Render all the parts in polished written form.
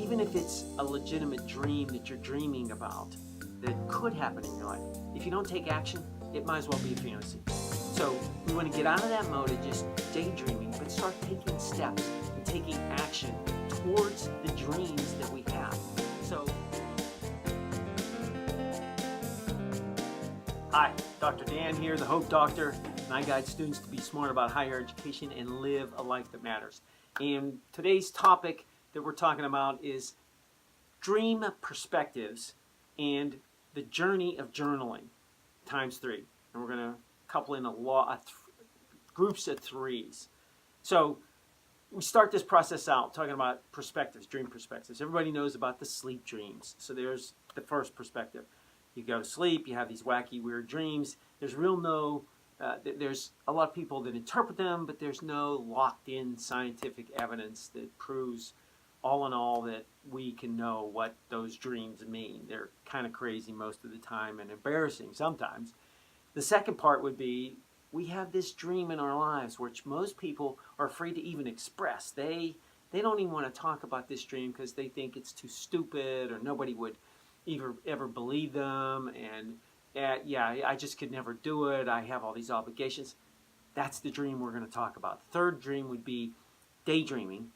even if it's a legitimate dream that you're dreaming about that could happen in your life, if you don't take action, it might as well be a fantasy. So we want to get out of that mode of just daydreaming, but start taking steps and taking action towards the dreams that we have. So, hi, Dr. Dan here, the Hope Doctor, and I guide students to be smart about higher education and live a life that matters. And today's topic that we're talking about is dream perspectives and the journey of journaling times 3. And we're going to couple in groups of 3s. So we start this process out talking about perspectives, dream perspectives. Everybody knows about the sleep dreams. So there's the first perspective. You go to sleep, you have these wacky, weird dreams. There's there's a lot of people that interpret them, but there's no locked-in scientific evidence that proves all in all that we can know what those dreams mean. They're kind of crazy most of the time and embarrassing sometimes. The second part would be we have this dream in our lives which most people are afraid to even express. They don't even want to talk about this dream because they think it's too stupid or nobody would ever believe them, and yeah, I just could never do it. I have all these obligations. That's the dream we're going to talk about. The third dream would be daydreaming.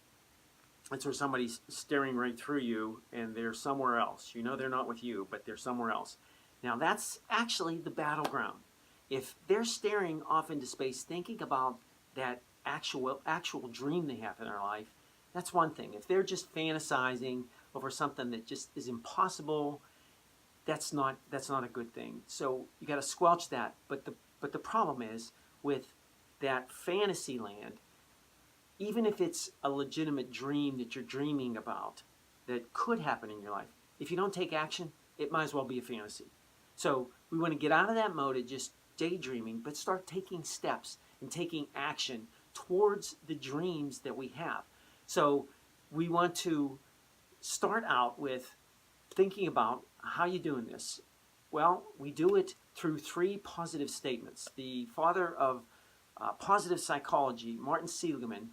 It's where somebody's staring right through you and they're somewhere else. You know they're not with you, but they're somewhere else. Now that's actually the battleground. If they're staring off into space thinking about that actual dream they have in their life, that's one thing. If they're just fantasizing over something that just is impossible, that's not a good thing. So you got to squelch that. But the problem is with that fantasy land, even if it's a legitimate dream that you're dreaming about that could happen in your life, if you don't take action, it might as well be a fantasy. So we want to get out of that mode of just daydreaming, but start taking steps and taking action towards the dreams that we have. So we want to start out with thinking about how you're doing this. Well, we do it through 3 positive statements. The father of positive psychology, Martin Seligman,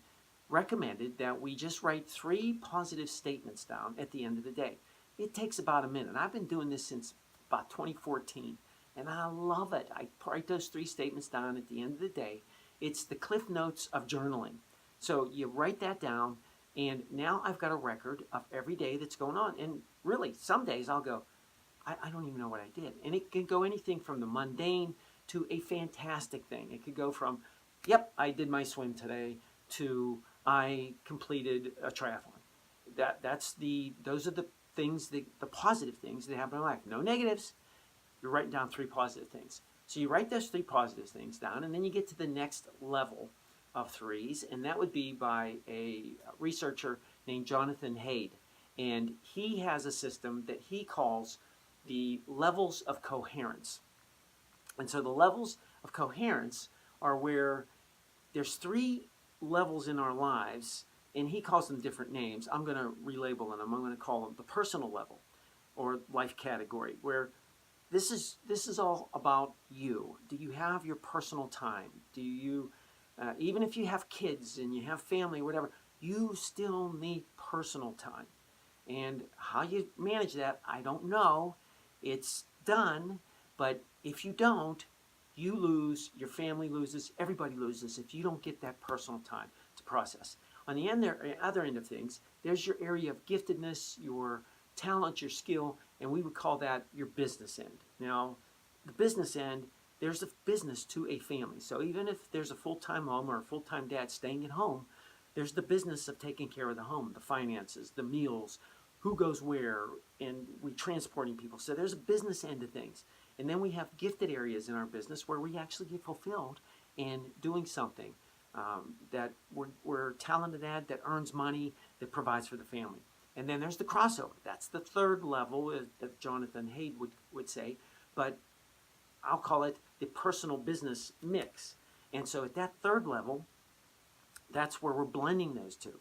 recommended that we just write 3 positive statements down at the end of the day. It takes about a minute. I've been doing this since about 2014, and I love it. I write those 3 statements down at the end of the day. It's the cliff notes of journaling. So you write that down, and now I've got a record of every day that's going on. And really, some days I'll go, I don't even know what I did. And it can go anything from the mundane to a fantastic thing. It could go from, yep, I did my swim today, to I completed a triathlon. Those are the things, the positive things that happen in life. No negatives. You're writing down 3 positive things. So you write those 3 positive things down, and then you get to the next level of 3s, and that would be by a researcher named Jonathan Haidt. And he has a system that he calls the levels of coherence. And so the levels of coherence are where there's 3 levels in our lives, and he calls them different names. I'm going to relabel them. I'm going to call them the personal level or life category, where this is all about you. Do you have your personal time? Do you, even if you have kids and you have family, whatever, you still need personal time. And how you manage that, I don't know. It's done, but if you don't, you lose, your family loses, everybody loses if you don't get that personal time to process. On the other end of things, there's your area of giftedness, your talent, your skill, and we would call that your business end. Now, the business end, there's a business to a family. So even if there's a full-time mom or a full-time dad staying at home, there's the business of taking care of the home, the finances, the meals, who goes where, and we transporting people. So there's a business end of things. And then we have gifted areas in our business where we actually get fulfilled in doing something that we're talented at, that earns money, that provides for the family. And then there's the crossover. That's the 3rd level, as Jonathan Haidt would say, but I'll call it the personal business mix. And so at that 3rd level, that's where we're blending those 2.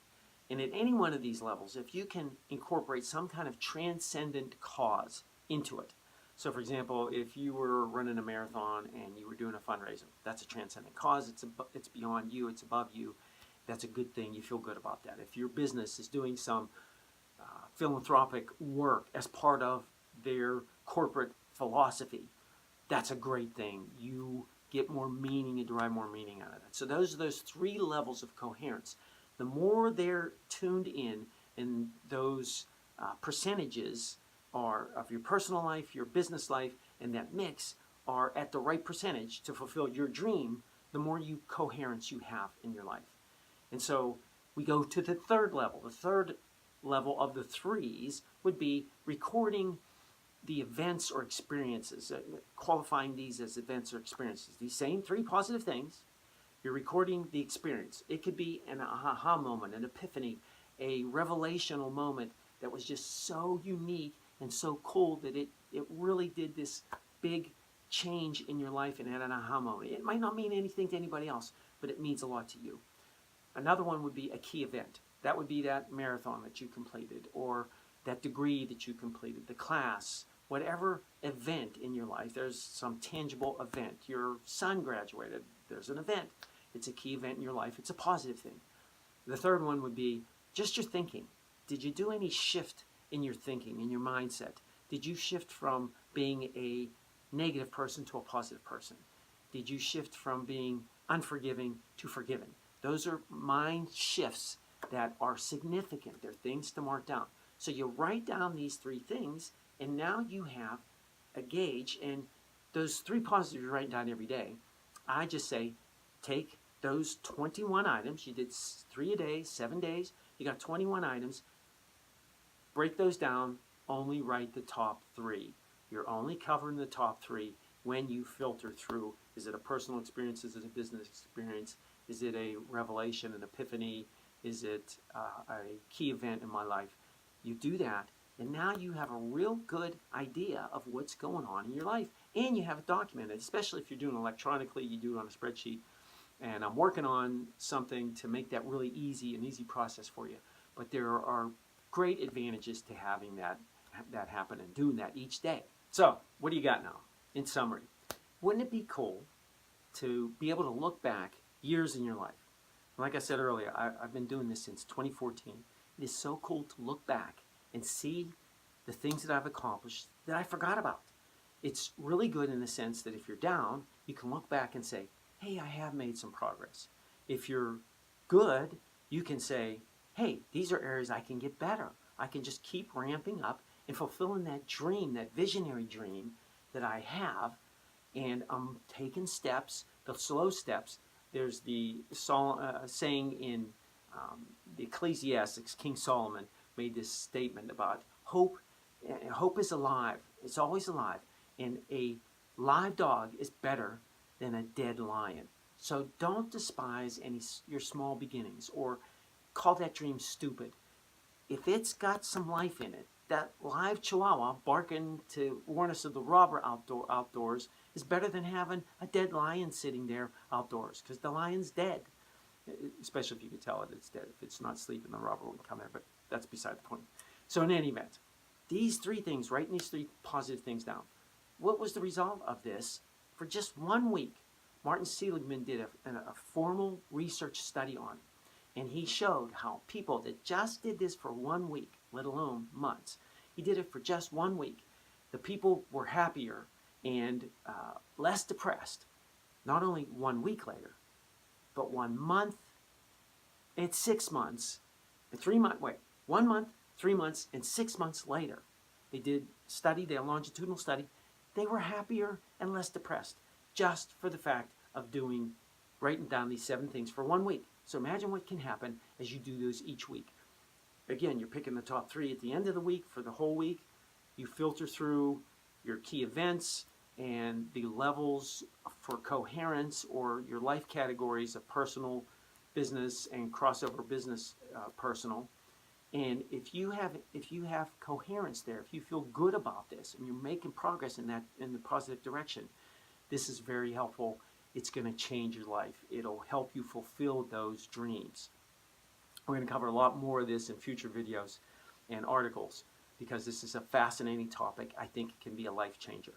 And at any one of these levels, if you can incorporate some kind of transcendent cause into it. So for example, if you were running a marathon and you were doing a fundraiser, that's a transcendent cause. It's beyond you, it's above you. That's a good thing. You feel good about that. If your business is doing some philanthropic work as part of their corporate philosophy. That's a great thing. You get more meaning and derive more meaning out of that. So those are those three levels of coherence. The more they're tuned in, and those percentages are of your personal life, your business life, and that mix are at the right percentage to fulfill your dream, the more coherence you have in your life. And so we go to the third level. The third level of the threes would be recording the events or experiences, qualifying these as events or experiences. These same three positive things, you're recording the experience. It could be an aha moment, an epiphany, a revelational moment that was just so unique and so cool that it really did this big change in your life and had an aha moment. It might not mean anything to anybody else, but it means a lot to you. Another one would be a key event. That would be that marathon that you completed, or that degree that you completed, the class, whatever event in your life. There's some tangible event. Your son graduated. There's an event. It's a key event in your life. It's a positive thing. The third one would be just your thinking. Did you do any shift in your thinking, in your mindset? Did you shift from being a negative person to a positive person? Did you shift from being unforgiving to forgiving? Those are mind shifts that are significant. They're things to mark down. So you write down these three things, and now you have a gauge. And those three positives you write down every day, I just say, take those 21 items. You did 3 a day, 7 days. You got 21 items. Break those down. Only write the top 3. You're only covering the top 3 when you filter through. Is it a personal experience? Is it a business experience? Is it a revelation, an epiphany? Is it a key event in my life? You do that, and now you have a real good idea of what's going on in your life, and you have it documented, especially if you're doing it electronically. You do it on a spreadsheet, and I'm working on something to make that really easy, an easy process for you. But there are great advantages to having that happen and doing that each day. So what do you got now? In summary, wouldn't it be cool to be able to look back years in your life? Like I said earlier, I've been doing this since 2014. It is so cool to look back and see the things that I've accomplished that I forgot about. It's really good in the sense that if you're down, you can look back and say, hey, I have made some progress. If you're good, you can say, hey, these are areas I can get better. I can just keep ramping up and fulfilling that dream, that visionary dream that I have, and I'm taking steps, the slow steps. There's the saying in the Ecclesiastics. King Solomon made this statement about hope. Hope is alive. It's always alive. And a live dog is better than a dead lion. So don't despise your small beginnings or call that dream stupid. If it's got some life in it, that live chihuahua barking to warn us of the robber outdoors is better than having a dead lion sitting there outdoors, because the lion's dead. Especially if you can tell it's dead. If it's not sleeping, the robber wouldn't come there, but that's beside the point. So in any event, these three things, writing these three positive things down. What was the result of this? For just 1 week, Martin Seligman did a formal research study on it. And he showed how people that just did this for 1 week, let alone months, he did it for just 1 week, the people were happier and less depressed, not only 1 week later, but 1 month and 6 months, 3 months, 1 month, 3 months, and 6 months later. They did a longitudinal study. They were happier and less depressed just for the fact of writing down these 7 things for 1 week. So imagine what can happen as you do those each week. Again, you're picking the top 3 at the end of the week for the whole week. You filter through your key events and the levels for coherence, or your life categories of personal, business, and crossover business, personal. And if you have coherence there, if you feel good about this and you're making progress in the positive direction, this is very helpful. It's going to change your life. It'll help you fulfill those dreams. We're going to cover a lot more of this in future videos and articles, because this is a fascinating topic. I think it can be a life changer.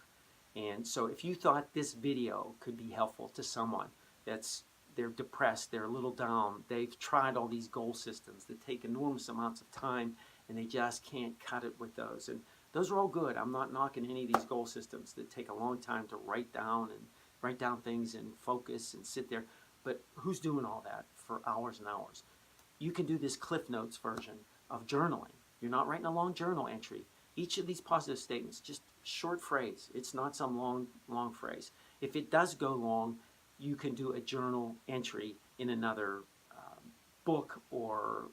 And so if you thought this video could be helpful to someone they're depressed, they're a little down, they've tried all these goal systems that take enormous amounts of time and they just can't cut it with those. And those are all good. I'm not knocking any of these goal systems that take a long time to write down things and focus and sit there. But who's doing all that for hours and hours? You can do this Cliff Notes version of journaling. You're not writing a long journal entry. Each of these positive statements, just short phrase. It's not some long phrase. If it does go long, you can do a journal entry in another book or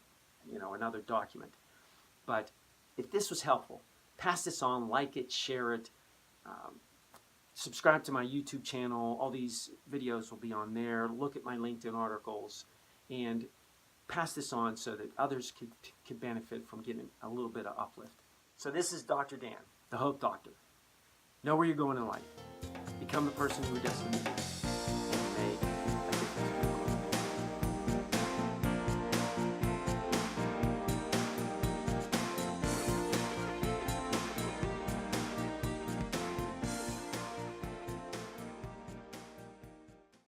another document. But if this was helpful, pass this on, like it, share it, subscribe to my YouTube channel. All these videos will be on there. Look at my LinkedIn articles and pass this on so that others could benefit from getting a little bit of uplift. So this is Dr. Dan, the Hope Doctor. Know where you're going in life. Become the person you were destined to be.